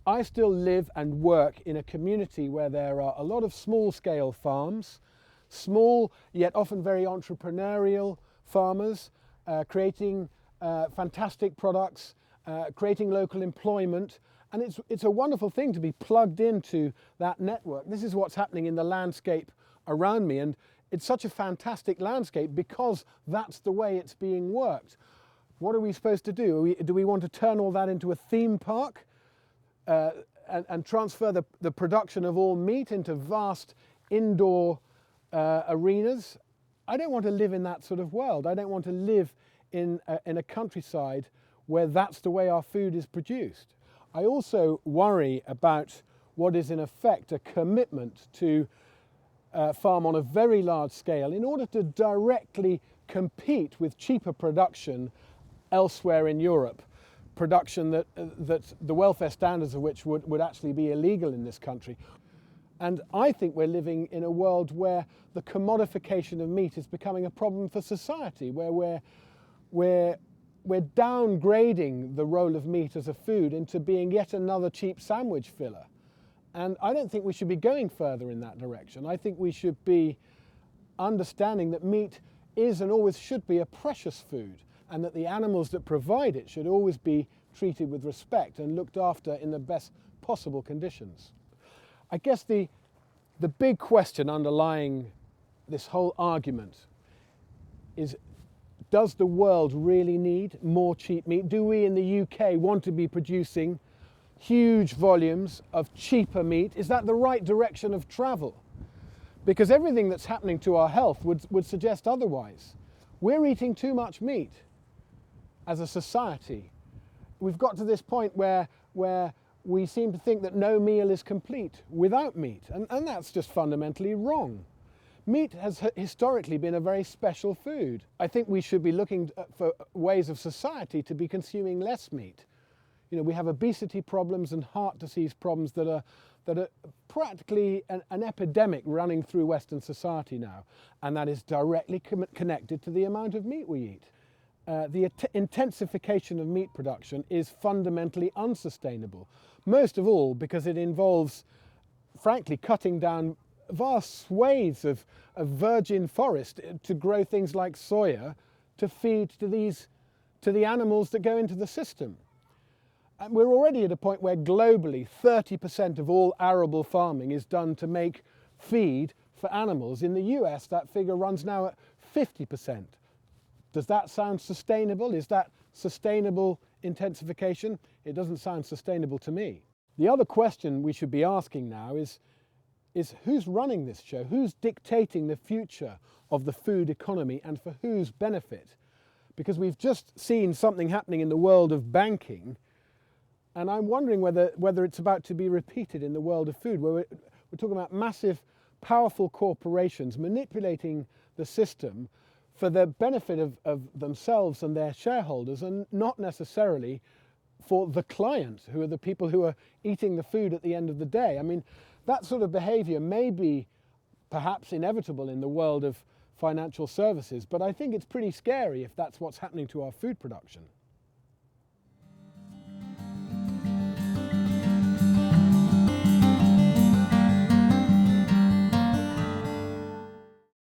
I still live and work in a community where there are a lot of small-scale farms, small yet often very entrepreneurial farmers, creating fantastic products, creating local employment, and it's a wonderful thing to be plugged into that network. This is what's happening in the landscape around me, and it's such a fantastic landscape because that's the way it's being worked. What are we supposed to do? Do we want to turn all that into a theme park and transfer the production of all meat into vast indoor arenas? I don't want to live in that sort of world. I don't want to live in a countryside where that's the way our food is produced. I also worry about what is in effect a commitment to farm on a very large scale in order to directly compete with cheaper production elsewhere in Europe, production that the welfare standards of which would actually be illegal in this country. And I think we're living in a world where the commodification of meat is becoming a problem for society, where we're downgrading the role of meat as a food into being yet another cheap sandwich filler. And I don't think we should be going further in that direction. I think we should be understanding that meat is and always should be a precious food, and that the animals that provide it should always be treated with respect and looked after in the best possible conditions. I guess the big question underlying this whole argument is, does the world really need more cheap meat? Do we in the UK want to be producing huge volumes of cheaper meat? Is that the right direction of travel? Because everything that's happening to our health would suggest otherwise. We're eating too much meat as a society. We've got to this point where we seem to think that no meal is complete without meat, and that's just fundamentally wrong. Meat has historically been a very special food. I think we should be looking for ways of society to be consuming less meat. You know, we have obesity problems and heart disease problems that are practically an epidemic running through Western society now, and that is directly connected to the amount of meat we eat. The intensification of meat production is fundamentally unsustainable, most of all because it involves, frankly, cutting down vast swathes of virgin forest to grow things like soya to feed to the animals that go into the system. And we're already at a point where globally 30% of all arable farming is done to make feed for animals. In the US, that figure runs now at 50%. Does that sound sustainable? Is that sustainable intensification? It doesn't sound sustainable to me. The other question we should be asking now is who's running this show? Who's dictating the future of the food economy and for whose benefit? Because we've just seen something happening in the world of banking, and I'm wondering whether it's about to be repeated in the world of food, where we're talking about massive, powerful corporations manipulating the system for the benefit of themselves and their shareholders, and not necessarily for the client, who are the people who are eating the food at the end of the day. I mean, that sort of behavior may be perhaps inevitable in the world of financial services, but I think it's pretty scary if that's what's happening to our food production.